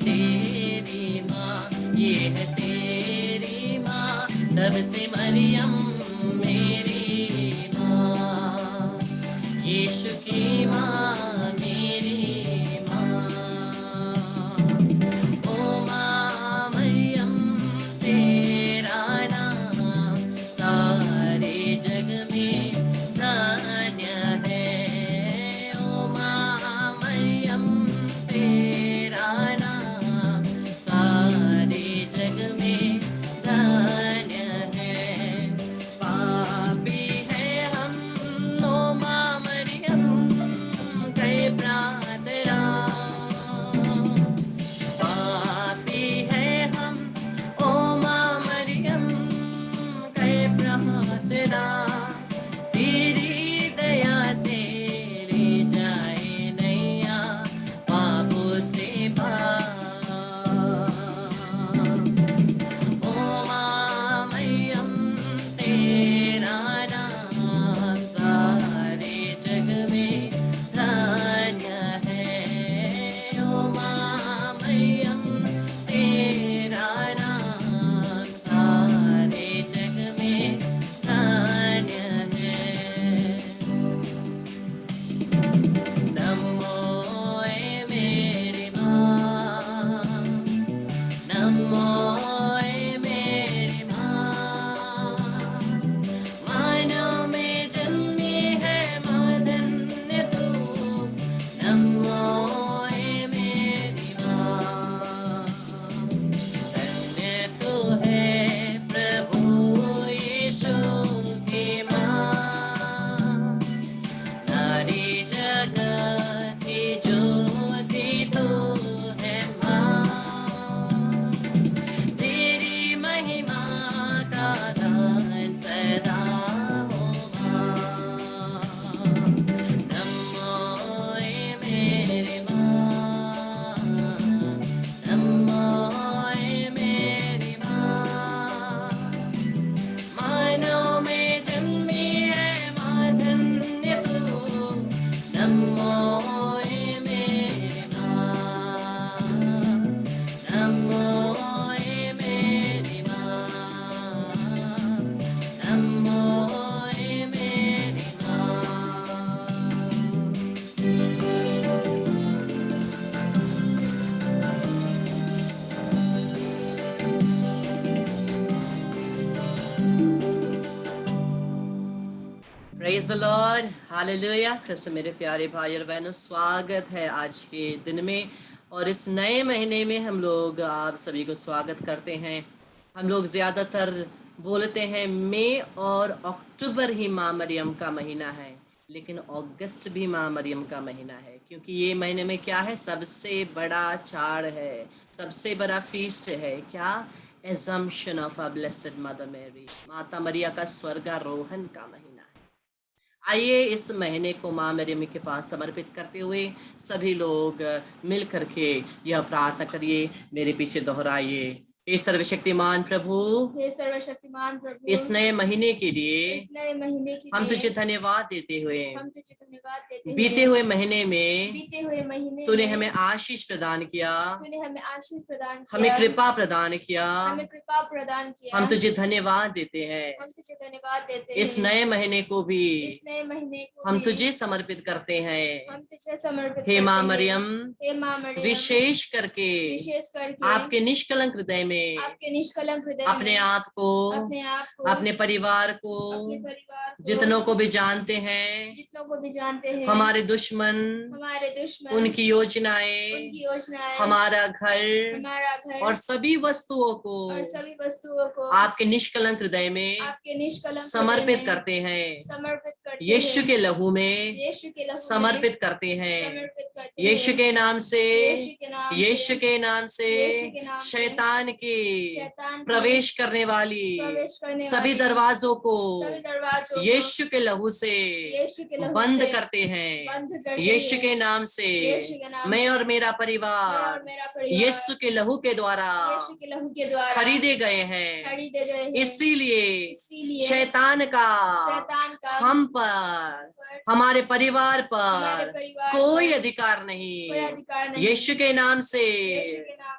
तेरी माँ, ये है तेरी माँ, तब से मरियम मेरी माँ, यीशु की माँ मेरी माँ। ओ माँ मरियम तेरा नाम सारे जग में धन्य है। ओ माँ मरियम तेरा नाम सारे जग में धन्य है। पापी है हम, ओ माँ मरियम कर प्रार्थना। पापी है हम, ओ माँ मरियम कर प्रार्थना। तेरी दया से ले जाए नैया पापों से पार। ओ माँ मरियम तेरा नाम सारे जग में धन्य है। ओ माँ मरियम तेरा नाम सारे जग में धन्य है। नमो ए मेरी माँ, नमो ए मेरी माँ, मानव में जन्मी है माँ धन्य तू। नमो ए मेरी माँ, धन्य तू है प्रभु यीशु की माँ। नारी जगत की ज्योति तू है माँ, तेरी महिमा का गान सदा हो माँ। नमो ए मेरी माँ, नमो ए मेरी माँ, मानव में जन्मी है माँ धन्य तू। नमो ए मेरी माँ, नमो ए मेरी माँ, नमो ए मेरी माँ। Praise the Lord, hallelujah. Krishna मेरे प्यारे भाई और बहनों, स्वागत है आज के दिन में और इस नए महीने में हम लोग आप सभी को स्वागत करते हैं। हम लोग ज़्यादातर बोलते हैं मई और अक्टूबर ही माँ मरियम का महीना है, लेकिन अगस्त भी माँ मरियम का महीना है, क्योंकि ये महीने में क्या है, सबसे बड़ा चाड़ है, सबसे बड़ा फीस्ट है। क्या? Assumption of a blessed mother Mary, माता मरिया का स्वर्गारोहण का महीना। आइए इस महीने को माँ मरियम के पास समर्पित करते हुए सभी लोग मिल करके यह प्रार्थना करिए, मेरे पीछे दोहराइए। हे सर्वशक्तिमान प्रभु, हे सर्वशक्तिमान प्रभु, इस नए महीने के लिए इस नए महीने के हम लिए तुझे धन्यवाद देते हुए हम तुझे धन्यवाद देते बीते हुए महीने में बीते हुए महीने तूने में हमें आशीष प्रदान किया, तूने हमें आशीष प्रदान किया, हमें कृपा प्रदान किया। हमें कृपा प्रदान किया। हम तुझे धन्यवाद देते हैं। हम तुझे धन्यवाद देते इस हैं। नए महीने को भी इस नए महीने को हम भी तुझे समर्पित करते हैं। हम तुझे समर्पित हे करते माँ हैं। मरियम, हे माँ मरियम, विशेष करके आपके निष्कलंक हृदय में आपके निष्कलंक हृदय अपने में आप को, अपने परिवार को, जितनों को भी जानते हैं, हमारे दुश्मन, उनकी योजनाएं, हमारा घर और सभी वस्तुओं को आपके निष्कलंक हृदय में समर्पित करते हैं। यीशु के लहू में समर्पित करते हैं। यीशु के नाम से, यीशु के नाम से शैतान शैतान के प्रवेश करने वाली प्रवेश करने सभी वाली दरवाजों को सभी दरवाजों को यीशु के लहू से यीशु के लहू बंद से करते हैं। बंद करते यीशु हैं। के नाम से यीशु के नाम मैं से और मेरा मैं परिवार और मेरा परिवार यीशु के लहू के द्वारा यीशु के लहू के द्वारा खरीदे गए हैं। खरीदे गए हैं। इसीलिए शैतान का हम पर, हमारे परिवार पर कोई अधिकार नहीं। यीशु के नाम से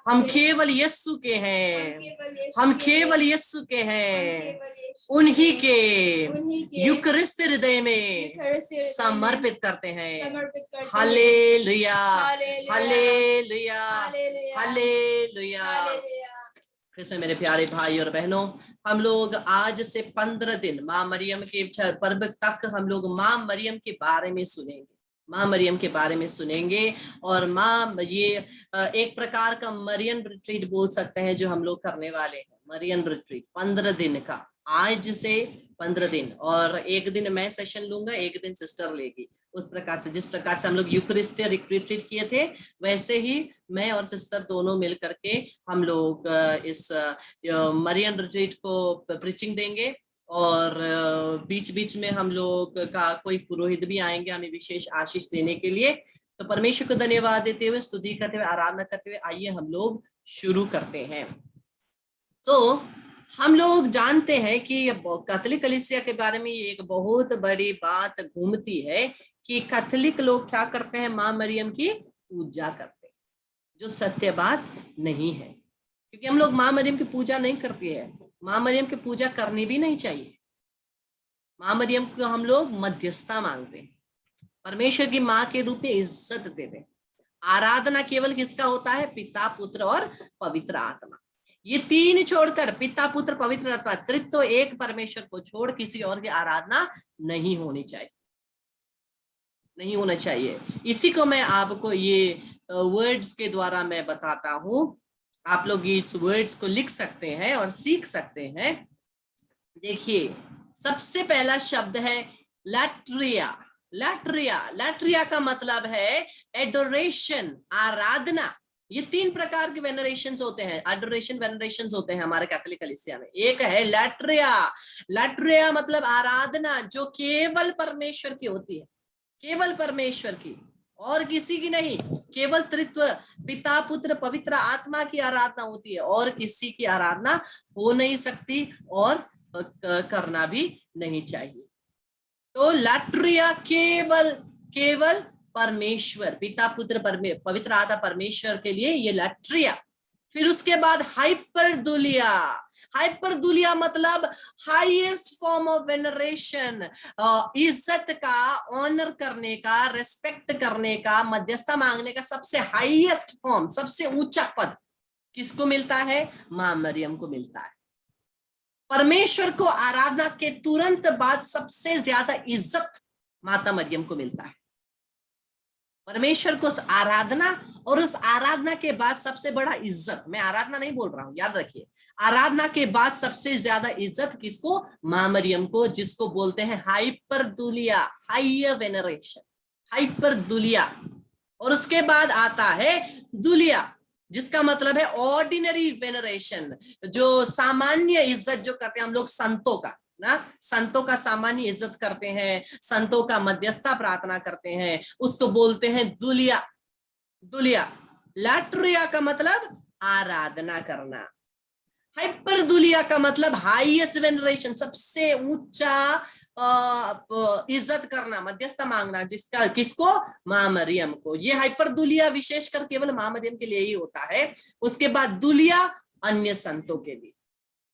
हम केवल यीशु के हैं। हम केवल यीशु के हैं। उन्हीं के यूकरिस्त हृदय में समर्पित करते हैं। Hallelujah, hallelujah, hallelujah. इसमें मेरे प्यारे भाई और बहनों, हम लोग आज से 15 दिन माँ मरियम के पर्व तक हम लोग माँ मरियम के बारे में सुनेंगे। माँ मरियम के बारे में सुनेंगे। और माँ ये एक प्रकार का मरियम रिट्रीट बोल सकते हैं जो हम लोग करने वाले हैं। मरियम रिट्रीट 15 दिन का, आज से 15 दिन, और एक दिन मैं सेशन लूंगा, एक दिन सिस्टर लेगी। उस प्रकार से जिस प्रकार से हम लोग यूकरिस्तिया रिट्रीट किए थे, वैसे ही मैं और सिस्टर दोनों मिल करके हम लोग इस मरियम रिट्रीट को प्रीचिंग देंगे। और बीच बीच में हम लोग का कोई पुरोहित भी आएंगे हमें विशेष आशीष देने के लिए। तो परमेश्वर को धन्यवाद देते हुए, स्तुति करते हुए, आराधना करते हुए आइए हम लोग शुरू करते हैं। तो हम लोग जानते हैं कि कैथोलिक कलीसिया के बारे में एक बहुत बड़ी बात घूमती है कि कैथोलिक लोग क्या करते हैं, माँ मरियम की पूजा करते हैं, जो सत्य बात नहीं है। क्योंकि हम लोग माँ मरियम की पूजा नहीं करती है, माँ मरियम की पूजा करनी भी नहीं चाहिए। माँ मरियम को हम लोग मध्यस्थता मांगते हैं, परमेश्वर की माँ के रूप में इज्जत देते हैं। आराधना केवल किसका होता है? पिता, पुत्र और पवित्र आत्मा। ये तीन छोड़कर, पिता, पुत्र, पवित्र आत्मा, त्रित्व एक परमेश्वर को छोड़ किसी और की आराधना नहीं होनी चाहिए, नहीं होना चाहिए। इसी को मैं आपको ये वर्ड्स के द्वारा मैं बताता हूं। आप लोग इस वर्ड्स को लिख सकते हैं और सीख सकते हैं। देखिए, सबसे पहला शब्द है लैट्रिया। लैट्रिया, लैट्रिया का मतलब है एडोरेशन, आराधना। ये तीन प्रकार के वेनरेशंस होते हैं, एडोरेशन वेनरेशंस होते हैं हमारे कैथोलिक कलीसिया में। एक है लैट्रिया। लैट्रिया मतलब आराधना जो केवल परमेश्वर की होती है, केवल परमेश्वर की, और किसी की नहीं। केवल त्रित्व पिता, पुत्र, पवित्र आत्मा की आराधना होती है, और किसी की आराधना हो नहीं सकती और करना भी नहीं चाहिए। तो लैट्रिया केवल केवल परमेश्वर, पिता, पुत्र, पवित्र आत्मा, परमेश्वर के लिए ये लैट्रिया। फिर उसके बाद हाइपरदुलिया। हाइपरदुलिया मतलब हाईएस्ट फॉर्म ऑफ वेनरेशन, इज्जत का, ऑनर करने का, रेस्पेक्ट करने का, मध्यस्थता मांगने का सबसे हाईएस्ट फॉर्म, सबसे ऊंचा पद किसको मिलता है? मां मरियम को मिलता है। परमेश्वर को आराधना के तुरंत बाद सबसे ज्यादा इज्जत माता मरियम को मिलता है। परमेश्वर को आराधना, और उस आराधना के बाद सबसे बड़ा इज्जत, मैं आराधना नहीं बोल रहा हूं, याद रखिए, आराधना के बाद सबसे ज्यादा इज्जत किसको? मां मरियम को, जिसको बोलते हैं हाइपरदुलिया, हायर वेनरेशन, हाइपरदुलिया। और उसके बाद आता है दुलिया, जिसका मतलब है ऑर्डिनरी वेनरेशन, जो सामान्य इज्जत जो करते हैं हम लोग संतों का ना, संतों का सामान्य इज्जत करते हैं, संतों का मध्यस्थता प्रार्थना करते हैं, उसको बोलते हैं दुलिया। दुलिया। लैट्रिया का मतलब आराधना करना। हाइपरदुलिया का मतलब हाईएस्ट वेनरेशन, सबसे ऊंचा इज्जत करना, मध्यस्थता मांगना, जिसका किसको? मां मरियम को। ये हाइपरदुलिया विशेषकर केवल मां मरियम के लिए ही होता है। उसके बाद दुलिया अन्य संतों के लिए,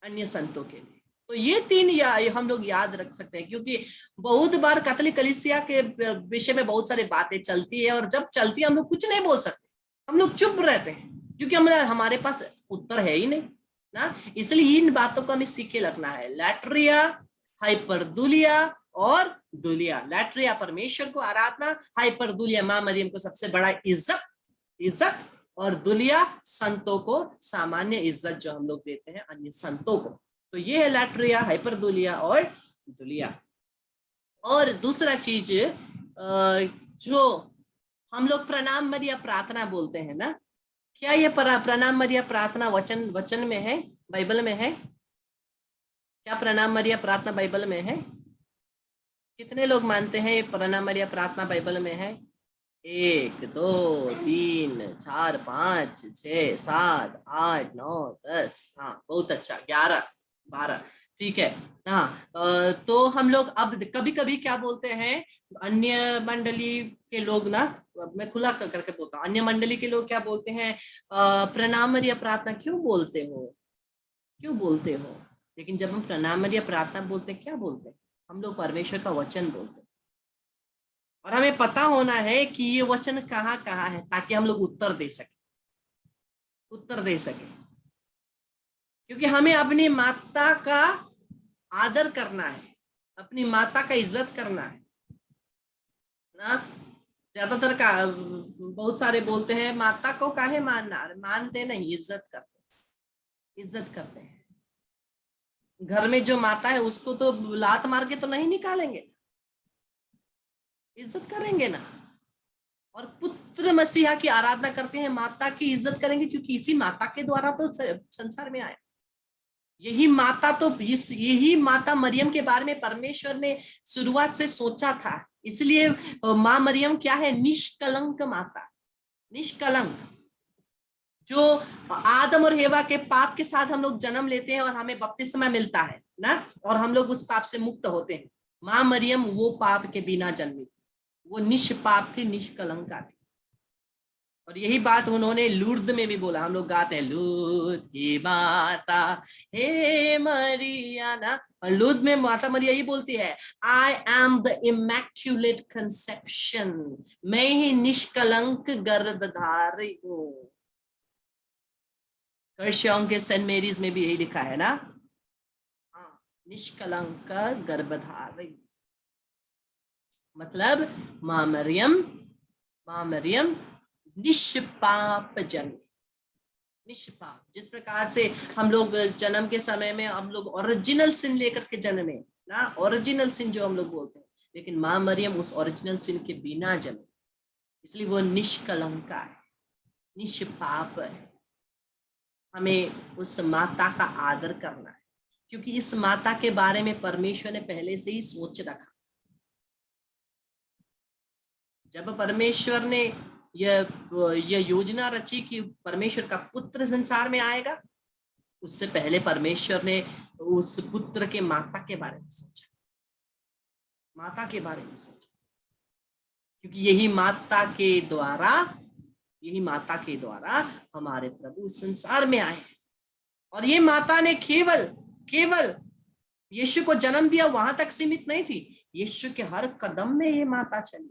अन्य संतों के लिए। तो ये तीन हम लोग याद रख सकते हैं, क्योंकि बहुत बार कैथोलिक कलीसिया के विषय में बहुत सारी बातें चलती है, और जब चलती है हम लोग कुछ नहीं बोल सकते, हम लोग चुप रहते हैं, क्योंकि हमारे पास उत्तर है ही नहीं ना। इसलिए इन बातों को हमें सीख के रखना है। लैट्रिया, हाइपरदुलिया और दुलिया। लैट्रिया परमेश्वर को आराधना, हाइपरदुलिया मां मरियम को सबसे बड़ा इज्जत, और दुलिया संतों को सामान्य इज्जत जो हम लोग देते हैं अन्य संतों को। तो ये है लैट्रिया, हाइपरदुलिया और दुलिया। और दूसरा चीज जो हम लोग प्रणाम मरिया प्रार्थना बोलते हैं ना, क्या ये प्रणाम मरिया प्रार्थना वचन में है, बाइबल में है? क्या प्रणाम मरिया प्रार्थना बाइबल में है? कितने लोग मानते हैं ये प्रणाम मरिया प्रार्थना बाइबल में है? 1 2 3 4 5 6 7 8 9 10। हाँ, बहुत अच्छा। 11 12। ठीक है। हाँ, तो हम लोग अब कभी कभी क्या बोलते हैं, अन्य मंडली के लोग ना, मैं खुला करके बोलता हूँ, अन्य मंडली के लोग क्या बोलते हैं, प्रणाम या प्रार्थना क्यों बोलते हो, क्यों बोलते हो? लेकिन जब हम प्रणाम या प्रार्थना बोलते हैं, क्या बोलते हैं? हम लोग परमेश्वर का वचन बोलते हैं। और हमें पता होना है कि ये वचन कहाँ कहाँ है, ताकि हम लोग उत्तर दे सके, उत्तर दे सके। क्योंकि हमें अपनी माता का आदर करना है, अपनी माता का इज्जत करना है ना। ज्यादातर का बहुत सारे बोलते हैं माता को काहे मानना, मानते नहीं, इज्जत करते, इज्जत करते हैं। घर में जो माता है उसको तो लात मार के तो नहीं निकालेंगे, इज्जत करेंगे ना। और पुत्र मसीहा की आराधना करते हैं, माता की इज्जत करेंगे, क्योंकि इसी माता के द्वारा तो संसार में आए। यही माता तो यही माता मरियम के बारे में परमेश्वर ने शुरुआत से सोचा था। इसलिए माँ मरियम क्या है? निष्कलंक माता, निष्कलंक। जो आदम और हेवा के पाप के साथ हम लोग जन्म लेते हैं और हमें बपतिस्मा मिलता है ना, और हम लोग उस पाप से मुक्त होते हैं। माँ मरियम वो पाप के बिना जन्मी थी, वो निष्पाप थी, निष्कलंका थी। और यही बात उन्होंने लूर्द में भी बोला। हम लोग गाते हैं लूर्द की माता हे मरिया ना, और लूर्द में माता मरिया यही बोलती है, I am the immaculate conception, मैं ही निष्कलंक गर्भधारी हूँ। कर्शों के सेंट मेरीज में भी यही लिखा है ना, हाँ, निष्कलंक गर्भधारी। मतलब माँ मरियम, माँ मरियम निष्पाप जन्म, निष्पाप। जिस प्रकार से हम लोग जन्म के समय में हम लोग ओरिजिनल सिन लेकर के जन्मे ना, ओरिजिनल सिन जो हम लोग बोलते हैं, लेकिन माँ मरियम उस ओरिजिनल सिन के बिना जन्मे, इसलिए वो निष्कलंका है, निष्पाप है। हमें उस माता का आदर करना है, क्योंकि इस माता के बारे में परमेश्वर ने पहले से ही सोच रखा। जब परमेश्वर ने यह योजना रची कि परमेश्वर का पुत्र संसार में आएगा, उससे पहले परमेश्वर ने उस पुत्र के माता के बारे में सोचा, माता के बारे में सोचा। क्योंकि यही माता के द्वारा, यही माता के द्वारा हमारे प्रभु संसार में आए। और ये माता ने केवल केवल यीशु को जन्म दिया, वहां तक सीमित नहीं थी। यीशु के हर कदम में ये माता चली,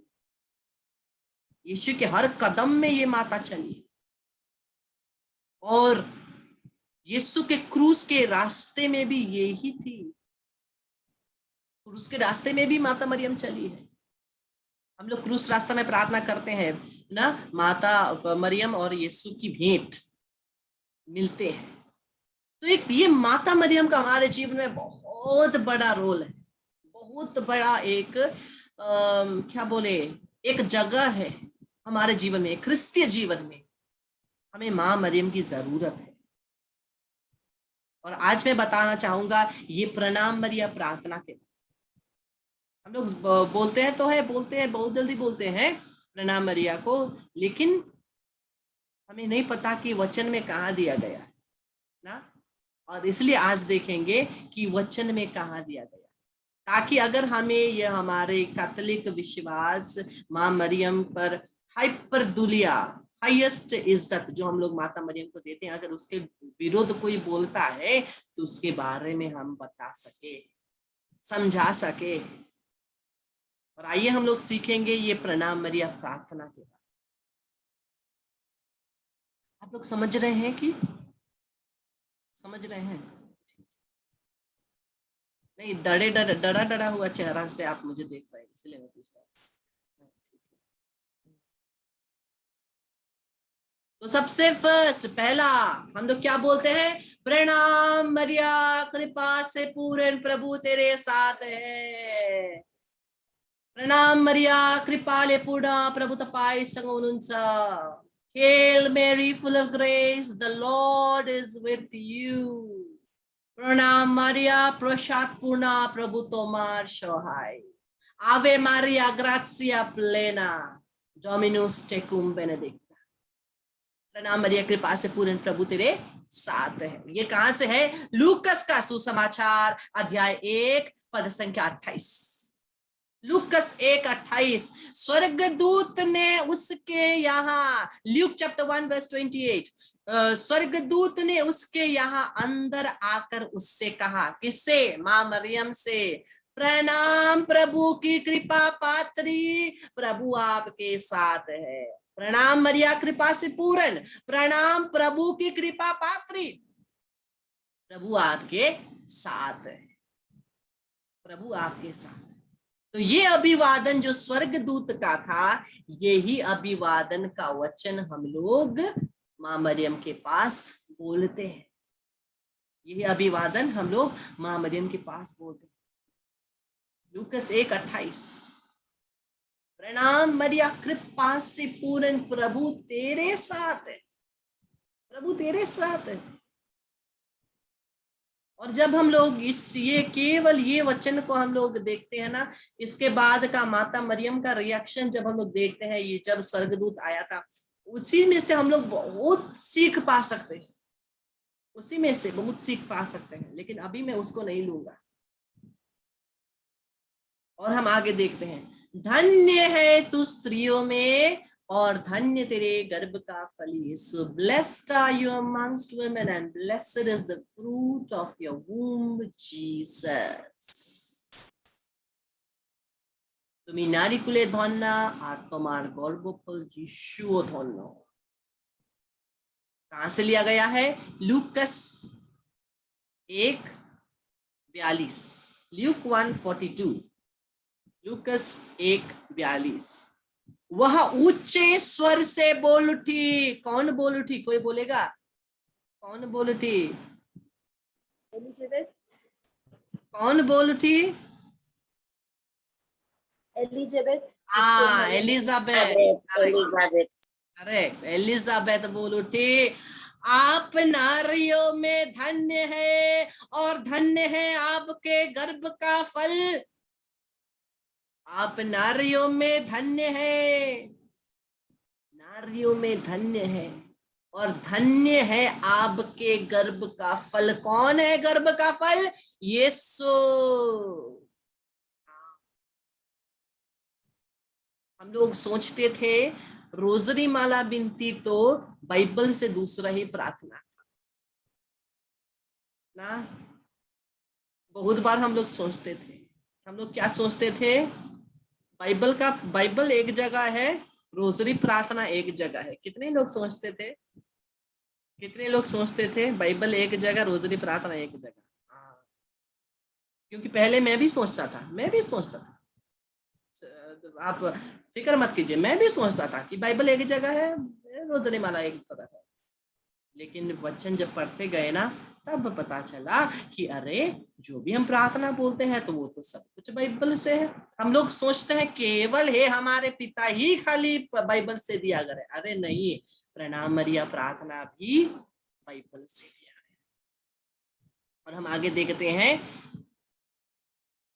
यीशु के हर कदम में ये माता चली। और यीशु के क्रूस के रास्ते में भी यही थी, क्रूस के रास्ते में भी माता मरियम चली है। हम लोग क्रूस रास्ता में प्रार्थना करते हैं ना, माता मरियम और यीशु की भेंट मिलते हैं। तो एक ये माता मरियम का हमारे जीवन में बहुत बड़ा रोल है, बहुत बड़ा एक क्या बोले, एक जगह है हमारे जीवन में, क्रिस्तीय जीवन में हमें माँ मरियम की जरूरत है। और आज मैं बताना चाहूंगा ये प्रणाम मरिया प्रार्थना के, हम लोग बोलते हैं तो है, बोलते हैं बहुत जल्दी बोलते हैं प्रणाम मरिया को, लेकिन हमें नहीं पता कि वचन में कहाँ दिया गया है ना। और इसलिए आज देखेंगे कि वचन में कहाँ दिया गया, ताकि अगर हमें यह हमारे कैथोलिक विश्वास माँ मरियम पर हाइपरदुलिया, हाईएस्ट इज्जत जो हम लोग माता मरियम को देते हैं, अगर उसके विरुद्ध कोई बोलता है तो उसके बारे में हम बता सके, समझा सके। और आइए हम लोग सीखेंगे ये प्रणाम मरिया प्रार्थना के बारे। आप लोग समझ रहे हैं कि समझ रहे हैं? नहीं, डरा डरा हुआ चेहरा से आप मुझे देख रहे हैं, इसलिए मैं पूछ रहा हूँ। तो सबसे फर्स्ट पहला हम लोग क्या बोलते हैं? प्रणाम मरिया, कृपा से पूर्ण प्रभु तेरे साथ है। प्रणाम मरिया, कृपाले पूर्ण प्रभु तपाई संग Hail Mary, full of grace, the Lord is with you. Pranam Maria, prasad purna, Prabhu tomar shohai. Ave Maria, gratia plena, Dominus tecum benedicta. प्रणाम मरिया, कृपा से पूर्ण, प्रभु तेरे साथ है। ये कहां से है? लूकस का सुसमाचार अध्याय 1 पद संख्या 28। लूकस 1:28। स्वर्गदूत ने उसके यहाँ, ल्यूक चैप्टर 1 वर्स 28, स्वर्गदूत ने उसके यहाँ अंदर आकर उससे कहा, किससे? मां मरियम से, प्रणाम प्रभु की कृपा पात्री, प्रभु आपके साथ है। प्रणाम मरिया, कृपा से पूर्ण, प्रणाम प्रभु की कृपा पात्री, प्रभु आपके साथ है, प्रभु आपके साथ है। तो ये अभिवादन जो स्वर्गदूत का था, यही अभिवादन का वचन हम लोग मां मरियम के पास बोलते हैं। यही अभिवादन हम लोग मां मरियम के पास बोलते हैं। लूकस 1:28, प्रणाम मरिया, कृपा से पूर्ण, प्रभु तेरे साथ है, प्रभु तेरे साथ है। और जब हम लोग ये केवल ये वचन को हम लोग देखते हैं ना, इसके बाद का माता मरियम का रिएक्शन जब हम लोग देखते हैं, ये जब स्वर्गदूत आया था, उसी में से हम लोग बहुत सीख पा सकते हैं, उसी में से बहुत सीख पा सकते हैं। लेकिन अभी मैं उसको नहीं लूंगा। और हम आगे देखते हैं, धन्य है तू स्त्रियों में और धन्य तेरे गर्भ का फल यीशु। Blessed are you amongst women and blessed is the fruit of your womb, Jesus. তুমি নারী কুলে ধন্যা আর তোমার গর্ভফল যিশুও ধন্য। कहां से लिया गया है? लूकस 1:42, ल्यूक 1:42, लूकस 1:42। वह ऊंचे स्वर से बोल उठी। कौन बोल उठी? कोई बोलेगा? कौन बोल उठी? एलिजाबेथ। कौन बोल उठी? एलिजाबेथ। एलिजाबेथ। करेक्ट, एलिजाबेथ बोल उठी, आप नारियों में धन्य है और धन्य है आपके गर्भ का फल। आप नारियों में धन्य है, नारियों में धन्य है और धन्य है आपके गर्भ का फल। कौन है गर्भ का फल? यीशु। हम लोग सोचते थे रोजरी माला बिनती तो बाइबल से दूसरा ही प्रार्थना ना। बहुत बार हम लोग सोचते थे, हम लोग क्या सोचते थे? बाइबल एक जगह है, रोजरी प्रार्थना एक जगह है। कितने लोग सोचते थे? कितने लोग सोचते थे बाइबल एक जगह, रोजरी प्रार्थना एक जगह? हाँ, क्योंकि पहले मैं भी सोचता था। आप फिक्र मत कीजिए, मैं भी सोचता था कि बाइबल एक जगह है, रोजरी माला एक जगह है। लेकिन वचन जब पढ़ते गए ना, तब पता चला कि अरे जो भी हम प्रार्थना बोलते हैं तो वो तो सब कुछ बाइबल से है। हम लोग सोचते हैं केवल है हमारे पिता ही खाली बाइबल से दिया गया है। अरे नहीं, प्रणाम मरिया प्रार्थना भी बाइबल से दिया गया। और हम आगे देखते हैं,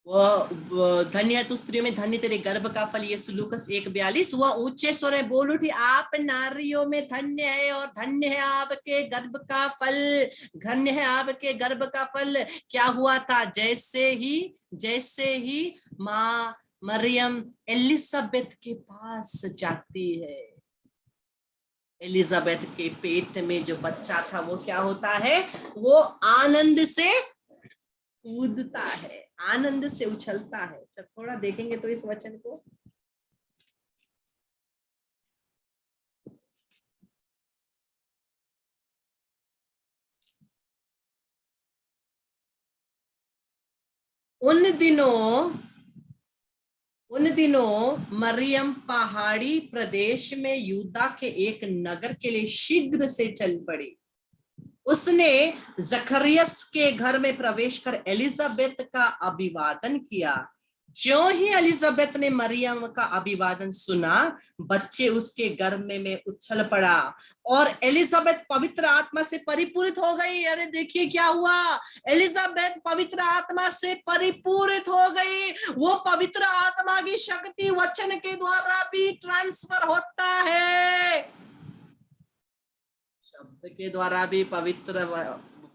वह धन्य है तू स्त्रियों में, धन्य तेरे गर्भ का फल यीशु। लूकस 1:42, वह ऊंचे स्वर में बोल उठी, आप नारियों में धन्य है और धन्य है आपके गर्भ का फल, धन्य है आपके गर्भ का फल। क्या हुआ था? जैसे ही मां मरियम एलिजाबेथ के पास जाती है, एलिजाबेथ के पेट में जो बच्चा था वो क्या होता है? वो आनंद से कूदता है, आनंद से उछलता है। जब थोड़ा देखेंगे तो इस वचन को, उन दिनों मरियम पहाड़ी प्रदेश में यूदा के एक नगर के लिए शीघ्र से चल पड़ी। उसने जकरियस के घर में प्रवेश कर एलिजाबेथ का अभिवादन किया। ज्यों ही एलिजाबेथ ने मरियम का अभिवादन सुना, बच्चे उसके गर्भ में उछल पड़ा और एलिजाबेथ पवित्र आत्मा से परिपूरित हो गई। अरे देखिए क्या हुआ, एलिजाबेथ पवित्र आत्मा से परिपूरित हो गई। वो पवित्र आत्मा की शक्ति वचन के द्वारा भी ट्रांसफर होता है, शब्द के द्वारा भी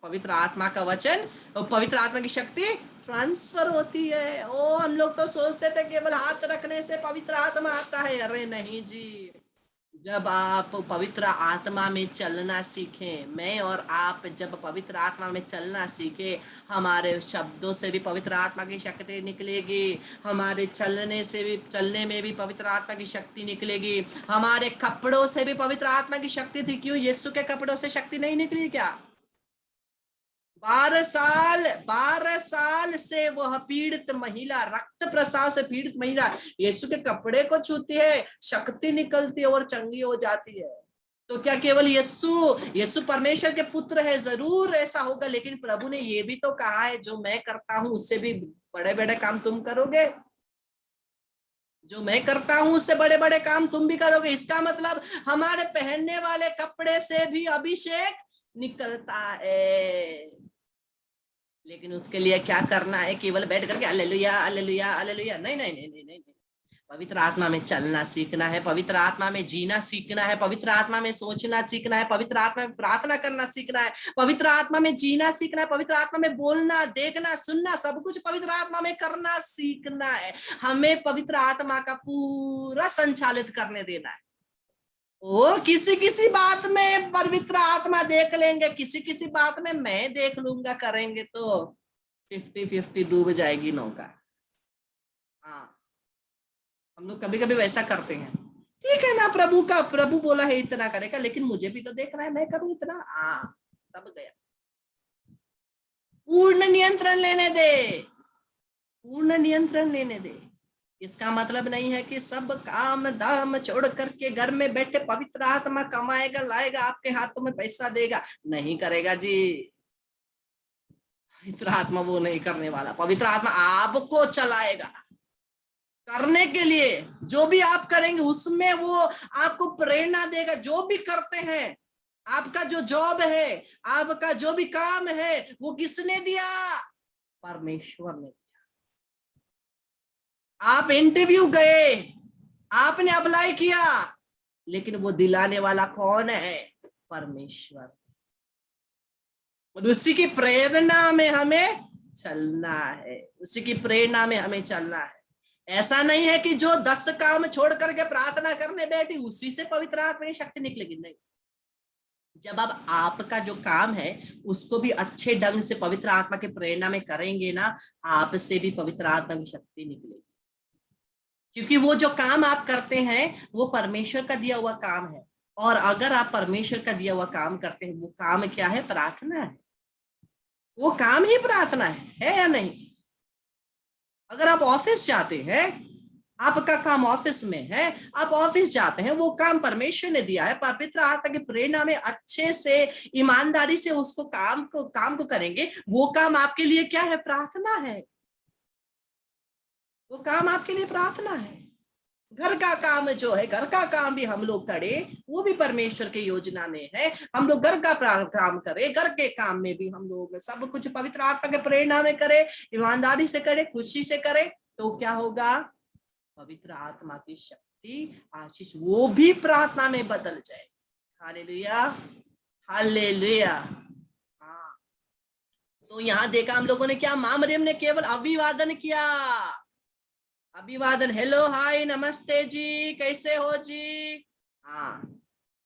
पवित्र आत्मा का वचन और पवित्र आत्मा की शक्ति ट्रांसफर होती है। ओ हम लोग तो सोचते थे केवल हाथ रखने से पवित्र आत्मा आता है। अरे नहीं जी, जब आप पवित्र आत्मा में चलना सीखें, मैं और आप जब पवित्र आत्मा में चलना सीखे, हमारे शब्दों से भी पवित्र आत्मा की शक्ति निकलेगी, हमारे चलने में भी पवित्र आत्मा की शक्ति निकलेगी, हमारे कपड़ों से भी पवित्र आत्मा की शक्ति थी। क्यों यीशु के कपड़ों से शक्ति नहीं निकली क्या? 12 साल से वह पीड़ित महिला, रक्त प्रसाव से पीड़ित महिला यीशु के कपड़े को छूती है, शक्ति निकलती है और चंगी हो जाती है। तो क्या केवल यीशु परमेश्वर के पुत्र है? जरूर ऐसा होगा, लेकिन प्रभु ने ये भी तो कहा है, जो मैं करता हूं उससे भी बड़े बड़े काम तुम करोगे, जो मैं करता हूं उससे बड़े बड़े काम तुम भी करोगे। इसका मतलब हमारे पहनने वाले कपड़े से भी अभिषेक निकलता है, लेकिन उसके लिए क्या करना है? केवल बैठ करके हालेलुया हालेलुया हालेलुया? नहीं नहीं नहीं नहीं नहीं। पवित्र आत्मा में चलना सीखना है, पवित्र आत्मा में जीना सीखना है, पवित्र आत्मा में सोचना सीखना है, पवित्र आत्मा में प्रार्थना करना सीखना है, पवित्र आत्मा में जीना सीखना है, पवित्र आत्मा में बोलना, देखना, सुनना, सब कुछ पवित्र आत्मा में करना सीखना है। हमें पवित्र आत्मा का पूरा संचालित करने देना है। ओ किसी किसी बात में पवित्र आत्मा देख लेंगे, किसी किसी बात में मैं देख लूंगा करेंगे तो 50-50 डूब जाएगी नौका। हाँ, हम लोग कभी कभी वैसा करते हैं। ठीक है ना, प्रभु बोला है इतना करेगा, लेकिन मुझे भी तो देखना है, मैं करूं इतना। हाँ, तब गया। पूर्ण नियंत्रण लेने दे, पूर्ण नियंत्रण लेने दे। इसका मतलब नहीं है कि सब काम दाम छोड़ करके घर में बैठे पवित्र आत्मा कमाएगा, लाएगा, आपके हाथों में पैसा देगा, नहीं करेगा जी। पवित्र आत्मा वो नहीं करने वाला। पवित्र आत्मा आपको चलाएगा करने के लिए, जो भी आप करेंगे उसमें वो आपको प्रेरणा देगा। जो भी करते हैं, आपका जो जॉब है, आपका जो भी काम है, वो किसने दिया? परमेश्वर ने। आप इंटरव्यू गए, आपने अप्लाई किया, लेकिन वो दिलाने वाला कौन है? परमेश्वर। और उसी की प्रेरणा में हमें चलना है, उसी की प्रेरणा में हमें चलना है। ऐसा नहीं है कि जो 10 काम छोड़ करके प्रार्थना करने बैठी उसी से पवित्र आत्मा की शक्ति निकलेगी, नहीं। जब अब आपका जो काम है उसको भी अच्छे ढंग से पवित्र आत्मा की प्रेरणा में करेंगे ना, आपसे भी पवित्र आत्मा की शक्ति निकलेगी। क्योंकि वो जो काम आप करते हैं वो परमेश्वर का दिया हुआ काम है, और अगर आप परमेश्वर का दिया हुआ काम करते हैं, वो काम क्या है? प्रार्थना है। वो काम ही प्रार्थना है या नहीं? अगर आप ऑफिस जाते हैं, आपका काम ऑफिस में है, आप ऑफिस जाते हैं, वो काम परमेश्वर ने दिया है, पवित्र आत्मा की प्रेरणा में अच्छे से ईमानदारी से उसको काम को करेंगे। वो काम आपके लिए क्या है? प्रार्थना है। वो काम आपके लिए प्रार्थना है। घर का काम जो है, घर का काम भी हम लोग करें, वो भी परमेश्वर की योजना में है। हम लोग घर का काम करें, घर के काम में भी हम लोग सब कुछ पवित्र आत्मा के प्रेरणा में करें, ईमानदारी से करें, खुशी से करें, तो क्या होगा? पवित्र आत्मा की शक्ति, आशीष, वो भी प्रार्थना में बदल जाए। Hallelujah hallelujah. हाँ, तो यहाँ देखा हम लोगों ने क्या? माँ मरियम ने केवल अभिवादन किया। अभिवादन, हेलो हाय नमस्ते जी, कैसे हो जी? हाँ,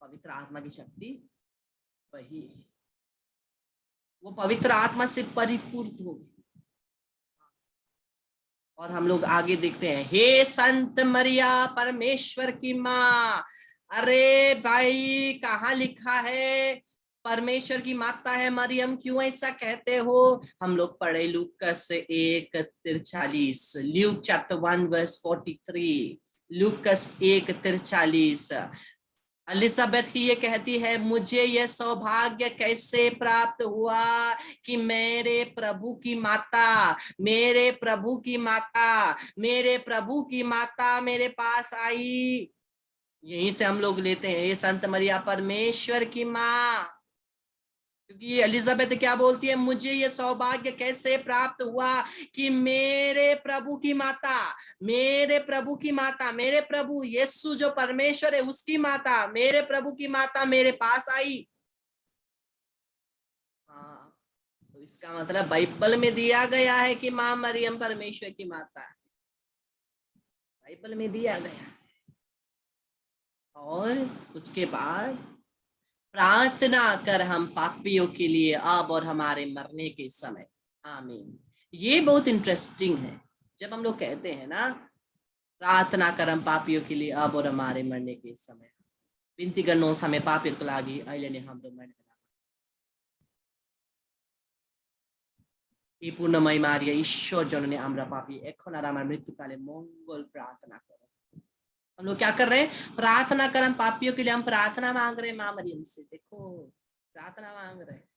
पवित्र आत्मा की शक्ति वही है, वो पवित्र आत्मा से परिपूर्ण होगी। और हम लोग आगे देखते हैं, हे संत मरिया परमेश्वर की माँ। अरे भाई, कहाँ लिखा है परमेश्वर की माता है मरियम? क्यों ऐसा कहते हो? हम लोग पढ़े Lucas 1:43, Luke chapter 1 verse 43, Lucas 1:43। Elizabeth ही ये कहती है, मुझे यह सौभाग्य कैसे प्राप्त हुआ कि मेरे प्रभु की माता, मेरे प्रभु की माता, मेरे प्रभु की माता मेरे पास आई। यहीं से हम लोग लेते हैं, ये संत मरिया परमेश्वर की माँ। क्योंकि ये एलिजाबेथ क्या बोलती है, मुझे ये सौभाग्य कैसे प्राप्त हुआ कि मेरे प्रभु की माता, मेरे प्रभु की माता, मेरे प्रभु यीशु जो परमेश्वर है उसकी माता, मेरे प्रभु की माता मेरे पास आई। हाँ, तो इसका मतलब बाइबल में दिया गया है कि माँ मरियम परमेश्वर की माता है, बाइबल में दिया गया है। और उसके बाद प्रार्थना कर हम पापियों के लिए अब और हमारे मरने के समय, आमीन। ये बहुत इंटरेस्टिंग है जब हम लोग कहते हैं ना, प्रार्थना कर हम पापियों के लिए अब और हमारे मरने के समय, विनती करनो समय पापियों को लागी अहिले नै हाम्रो मरण এই পূর্ণময় মারিয়া ঈশ্বর জননী আমরা পাপী এখন আর আমার মৃত্যুকাले मंगल प्रार्थना करो। हम लोग क्या कर रहे हैं, प्रार्थना कर हम पापियों के लिए, हम प्रार्थना मांग रहे हैं माँ मरियम से। देखो प्रार्थना मांग रहे हैं।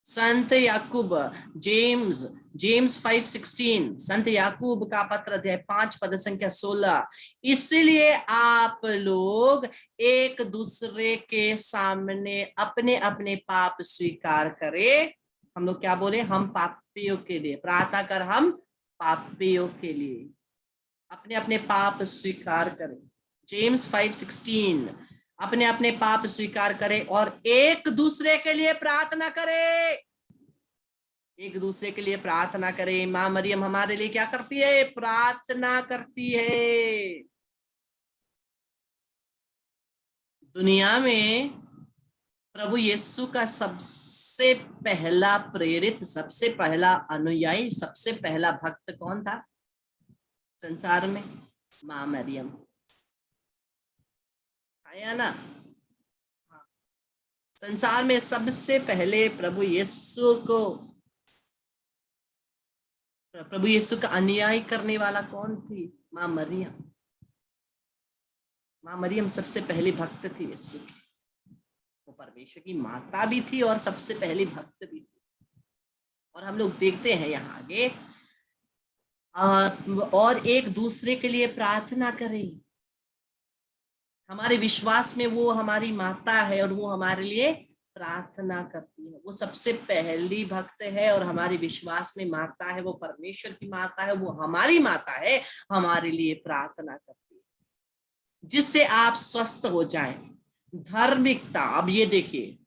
संत याकूब, जेम्स 5:16, संत याकूब का पत्र अध्याय 5 पद संख्या 16, इसलिए आप लोग एक दूसरे के सामने अपने अपने पाप स्वीकार करें। हम लोग क्या बोले, हम पापियों के लिए प्रार्थना कर, हम पापियों के लिए अपने अपने पाप स्वीकार करें। जेम्स 5:16, अपने अपने पाप स्वीकार करें और एक दूसरे के लिए प्रार्थना करें। एक दूसरे के लिए प्रार्थना करें। माँ मरियम हमारे लिए क्या करती है, प्रार्थना करती है। दुनिया में प्रभु यीशु का सबसे पहला प्रेरित, सबसे पहला अनुयायी, सबसे पहला भक्त कौन था संसार में? माँ मरियम, आया ना। संसार में सबसे पहले प्रभु यीशु का अनुयायी करने वाला कौन थी? माँ मरियम। माँ मरियम सबसे पहली भक्त थी यीशु की, वो परमेश्वर की माता भी थी और सबसे पहली भक्त भी थी। और हम लोग देखते हैं यहाँ आगे, और एक दूसरे के लिए प्रार्थना करें। हमारे विश्वास में वो हमारी माता है और वो हमारे लिए प्रार्थना करती है। वो सबसे पहली भक्त है और हमारे विश्वास में माता है, वो परमेश्वर की माता है, वो हमारी माता है, हमारे लिए प्रार्थना करती है जिससे आप स्वस्थ हो जाएं। धार्मिकता, अब ये देखिए,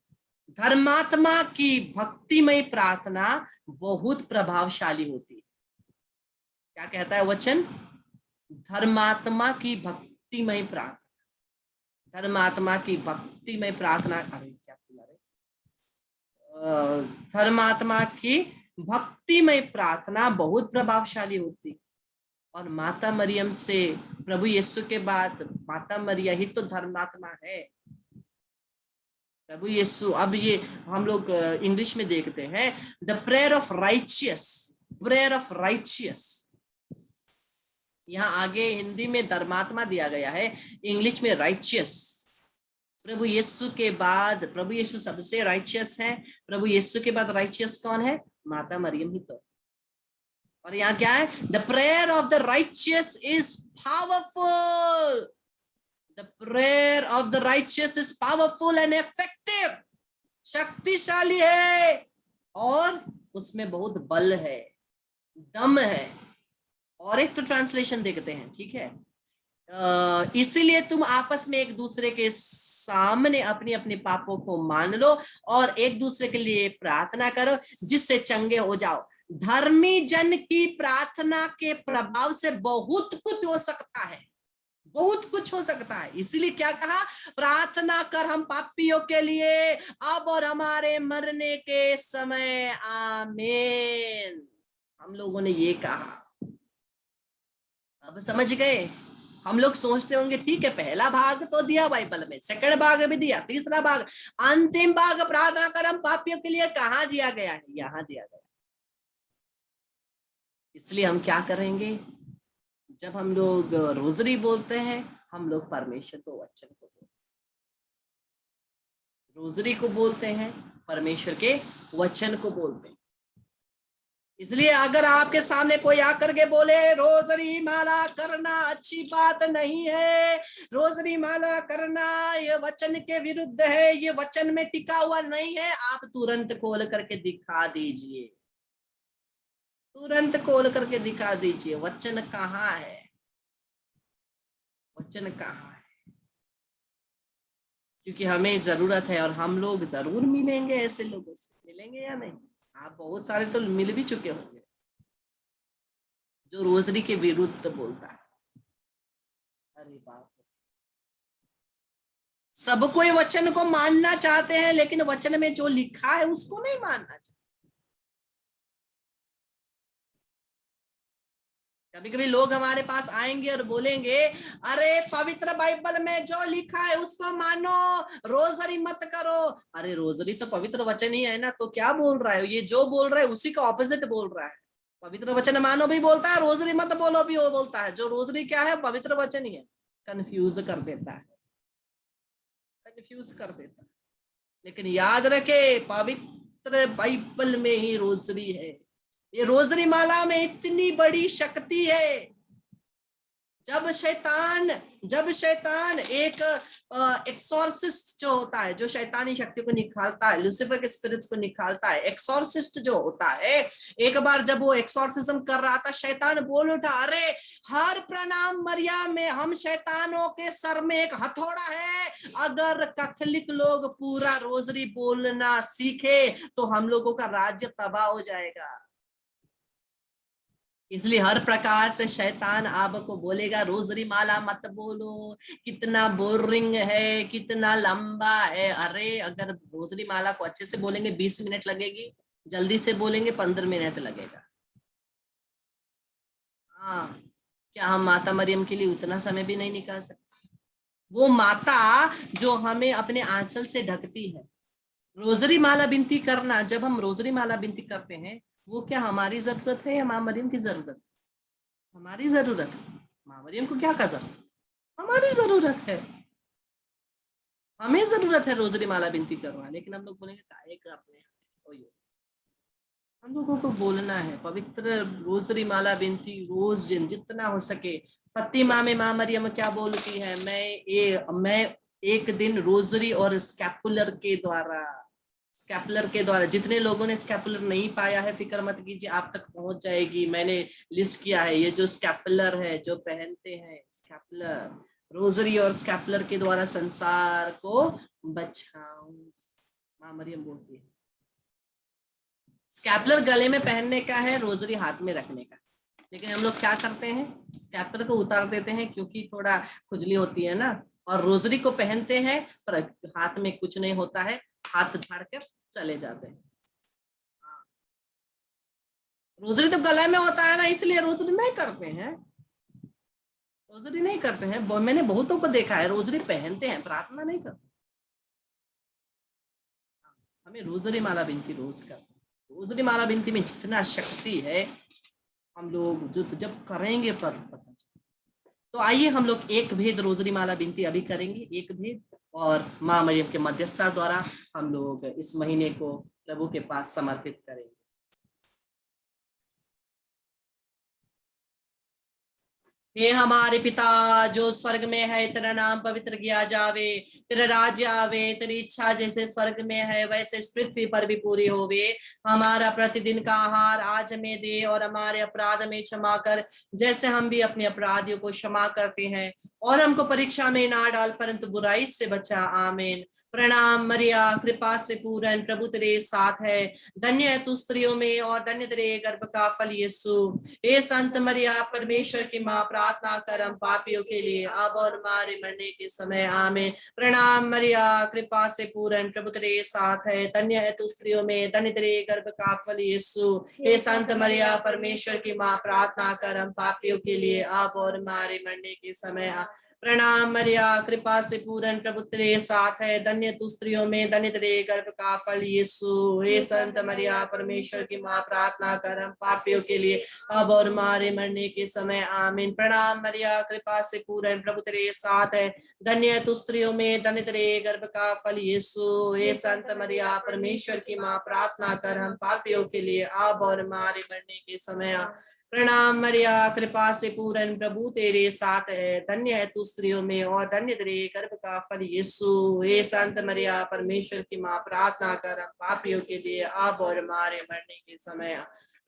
धर्मात्मा की भक्तिमय प्रार्थना बहुत प्रभावशाली होती है। क्या कहता है वचन? धर्मात्मा की भक्तिमय प्रार्थना, धर्मात्मा की भक्तिमय प्रार्थना, अरे क्या बोला रे, धर्मात्मा की भक्तिमय प्रार्थना बहुत प्रभावशाली होती। और माता मरियम से, प्रभु यीशु के बाद माता मरिया ही तो धर्मात्मा है। प्रभु यीशु, अब ये हम लोग इंग्लिश में देखते हैं, the prayer of righteous, prayer of righteous. यहाँ आगे हिंदी में धर्मात्मा दिया गया है, इंग्लिश में राइचियस। प्रभु यीशु के बाद, प्रभु यीशु सबसे राइचियस है, प्रभु यीशु के बाद राइचियस कौन है? माता मरियम ही तो। और यहाँ क्या है? The prayer of the righteous is powerful, the prayer of the righteous is powerful and effective, शक्तिशाली है और उसमें बहुत बल है, दम है। और एक तो ट्रांसलेशन देखते हैं, ठीक है, इसीलिए तुम आपस में एक दूसरे के सामने अपने अपने पापों को मान लो और एक दूसरे के लिए प्रार्थना करो जिससे चंगे हो जाओ। धर्मी जन की प्रार्थना के प्रभाव से बहुत कुछ हो सकता है, बहुत कुछ हो सकता है। इसीलिए क्या कहा? प्रार्थना कर हम पापियों के लिए अब और हमारे मरने के समय, आमीन। हम लोगों ने ये कहा, अब समझ गए? हम लोग सोचते होंगे ठीक है, पहला भाग तो दिया बाइबल में, सेकंड भाग भी दिया, तीसरा भाग, अंतिम भाग प्रार्थना कर हम पापियों के लिए कहाँ दिया गया है? यहाँ दिया गया। इसलिए हम क्या करेंगे, जब हम लोग रोजरी बोलते हैं, हम लोग परमेश्वर को वचन को बोलते हैं। रोजरी को बोलते हैं, परमेश्वर के वचन को बोलते हैं। इसलिए अगर आपके सामने कोई आकर के बोले रोजरी माला करना अच्छी बात नहीं है, रोजरी माला करना ये वचन के विरुद्ध है, ये वचन में टिका हुआ नहीं है, आप तुरंत खोल करके दिखा दीजिए, तुरंत खोल करके दिखा दीजिए वचन कहाँ है, वचन कहाँ है। क्योंकि हमें जरूरत है और हम लोग जरूर मिलेंगे ऐसे लोगों से, मिलेंगे या नहीं? आप बहुत सारे तो मिल भी चुके होंगे जो रोजरी के विरुद्ध बोलता है। अरे बाप, सब कोई वचन को मानना चाहते हैं लेकिन वचन में जो लिखा है उसको नहीं मानना चाहते। कभी कभी लोग हमारे पास आएंगे और बोलेंगे अरे पवित्र बाइबल में जो लिखा है उसको मानो, रोजरी मत करो। अरे रोजरी तो पवित्र वचन ही है ना, तो क्या बोल रहा है? ये जो बोल रहा है उसी का ऑपोजिट बोल रहा है। पवित्र वचन मानो भी बोलता है, रोजरी मत बोलो भी वो बोलता है। जो रोजरी क्या है? पवित्र वचन ही है। कंफ्यूज कर देता है, कंफ्यूज कर देता है। लेकिन याद रखे पवित्र बाइबल में ही रोजरी है। ये रोजरी माला में इतनी बड़ी शक्ति है। जब शैतान एक एक्सोर्सिस्ट जो होता है, जो शैतानी शक्ति को निकालता है, लूसीफर के स्पिरिट्स को निकालता है, एक्सोर्सिस्ट जो होता है, एक बार जब वो एक्सोर्सिज्म कर रहा था, शैतान बोल उठा अरे हर प्रणाम मरियम में हम शैतानों के सर में एक हथौड़ा है। अगर कैथोलिक लोग पूरा रोजरी बोलना सीखे तो हम लोगों का राज्य तबाह हो जाएगा। इसलिए हर प्रकार से शैतान आपको बोलेगा रोजरी माला मत बोलो, कितना बोरिंग है, कितना लंबा है। अरे अगर रोजरी माला को अच्छे से बोलेंगे 20 मिनट लगेगी, जल्दी से बोलेंगे 15 मिनट लगेगा। हाँ, क्या हम माता मरियम के लिए उतना समय भी नहीं निकाल सकते? वो माता जो हमें अपने आंचल से ढकती है। रोजरी माला बिनती करना, जब हम रोजरी माला बिनती करते हैं, वो क्या हमारी जरूरत है या माँ मरियम की जरूरत है? हमारी जरूरत है। माँ मरियम को क्या का जरूरत? हमारी जरूरत है। हमें जरूरत है रोजरी माला बिनती करना। लेकिन हम लोग बोलेंगे काहे का अपने, हम लोगों को बोलना है पवित्र रोजरी माला बिनती रोज दिन जितना हो सके। फतिमा में माँ मरियम क्या बोलती है? मैं एक दिन रोजरी और स्कैपुलर के द्वारा जितने लोगों ने स्कैपुलर नहीं पाया है, फिक्र मत कीजिए, आप तक पहुंच जाएगी। मैंने लिस्ट किया है, ये जो स्कैपुलर है, जो पहनते हैं स्कैपुलर, रोजरी और स्कैपुलर के द्वारा संसार को बचाऊंगी, माँ मरियम बोलती है। स्कैपुलर गले में पहनने का है, रोजरी हाथ में रखने का। लेकिन हम लोग क्या करते हैं? स्कैपुलर को उतार देते हैं क्योंकि थोड़ा खुजली होती है ना, और रोजरी को पहनते हैं पर हाथ में कुछ नहीं होता है, हाथ झाड़ कर चले जाते हैं। रोजरी तो गले में होता है ना, इसलिए रोजरी नहीं करते हैं, रोजरी नहीं करते हैं। मैंने बहुतों को देखा है रोजरी पहनते हैं, प्रार्थना नहीं करते। हमें रोजरी माला बिनती रोज करते, रोजरी माला बिनती में जितना शक्ति है हम लोग जब करेंगे पर पता चलेगा। तो आइए हम लोग एक भेद रोजरी माला बिनती अभी करेंगे, एक भेद, और माँ मरियम के मध्यस्थता द्वारा हम लोग इस महीने को प्रभु के पास समर्पित करेंगे। हे हमारे पिता जो स्वर्ग में है, तेरा नाम पवित्र किया जावे, तेरा राज्य आवे, तेरी इच्छा जैसे स्वर्ग में है वैसे इस पृथ्वी पर भी पूरी होवे। हमारा प्रतिदिन का आहार आज हमें दे, और हमारे अपराध में क्षमा कर जैसे हम भी अपने अपराधियों को क्षमा करते हैं, और हमको परीक्षा में ना डाल परंतु बुराई से बचा। आमीन। प्रणाम मरिया, कृपा से पूर्ण प्रभु तेरे साथ है, धन्य है तू स्त्रियों में और धन्य तेरे गर्भ का फल यीशु। हे संत मरिया परमेश्वर की माँ, प्रार्थना कर हम पापियों के लिए अब और हमारे मरने के समय। आमीन। प्रणाम मरिया, कृपा से पूर्ण प्रभु तेरे साथ है, धन्य है तू स्त्रियों में धन्य तेरे गर्भ का फल यीशु। हे संत मरिया परमेश्वर की माँ, प्रार्थना कर हम पापियों के लिए अब और हमारे मरने के समय। प्रणाम मरिया, कृपा से पूर्ण, प्रभु तेरे साथ है, धन्य तू स्त्रियों में, धन्य तेरे गर्भ का फल यीशु। हे संत मरिया, परमेश्वर की माँ, प्रार्थना कर हम पापियों के लिए, अब और हमारे मरने के समय, आमीन। प्रणाम मरिया, कृपा से पूर्ण, प्रभु तेरे साथ है, धन्य तू स्त्रियों में, धन्य तेरे गर्भ का फल यीशु। हे संत मरिया, परमेश्वर की माँ, प्रार्थना कर हम पापियों के लिए, अब और हमारे मरने के समय, प्रणाम मरिया, कृपा से पूर्ण, प्रभु तेरे साथ है, धन्य है तू स्त्रियों में और धन्य तेरे गर्भ का फल यीशु। हे संत मरिया, परमेश्वर की माँ, प्रार्थना कर हम पापियों के लिए, अब और हमारे मरने के समय,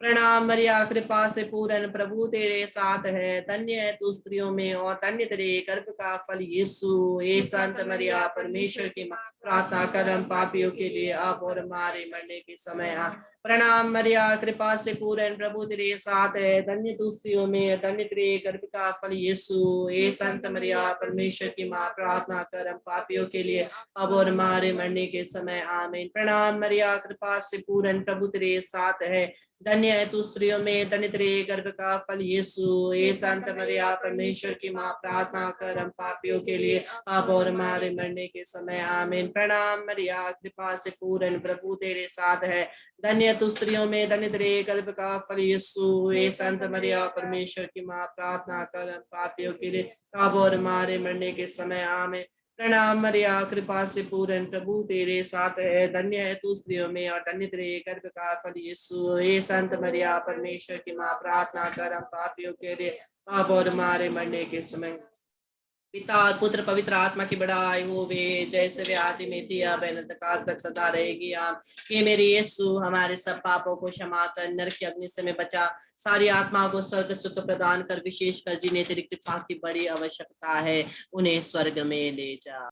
प्रणाम मरिया, कृपा से पूर्ण, प्रभु तेरे साथ है, धन्य है तू स्त्रियों में और धन्य तेरे गर्भ का फल यीशु। हे संत मरिया, परमेश्वर की माँ, प्रार्थना कर हम पापियों के लिए, अब और हमारे मरने के समय, प्रणाम मरिया, कृपा से पूर्ण, प्रभु तेरे साथ है, धन्य तू स्त्रियों में, धन्य तेरे गर्भ का फल यीशु। हे संत मरिया, परमेश्वर की माँ, प्रार्थना कर हम पापियों के लिए, अब और हमारे मरने के समय, आमीन। प्रणाम मरिया, कृपा से पूर्ण, प्रभु तेरे साथ है, धन्य है तू स्त्रियों में, धन्य तेरे गर्भ का फल यीशु। हे संत मरिया, परमेश्वर की माँ, प्रार्थना कर हम पापियों के लिए, अब और हमारे मरने के समय, आमीन। प्रणाम मरिया, कृपा से पूर्ण, प्रभु तेरे साथ है, धन्य तू स्त्रियों में, धन्य तेरे गर्भ का फल यीशु। हे संत मरिया, परमेश्वर की माँ, प्रार्थना कर हम पापियों के लिए, अब और हमारे मरने के समय, आमीन। प्रणाम मरिया, कृपा से पूर्ण, प्रभु तेरे साथ है, धन्य है तू स्त्रियों में और धन्य तेरे गर्भ का फल यीशु। हे संत मरिया, परमेश्वर की माँ, प्रार्थना कर हम पापियों के लिए, अब और हमारे मरने के समय, पिता और पुत्र पवित्र आत्मा की बड़ाई हो वे, जैसे वे आदि में थी, अब अनंत काल तक सदा रहेगी। ये मेरे यीशु, हमारे सब पापों को क्षमा कर, नरक की अग्नि से में बचा, सारी आत्मा को स्वर्ग सुख प्रदान कर, विशेष कर जिन्हें तेरी कृपा की बड़ी आवश्यकता है, उन्हें स्वर्ग में ले जा।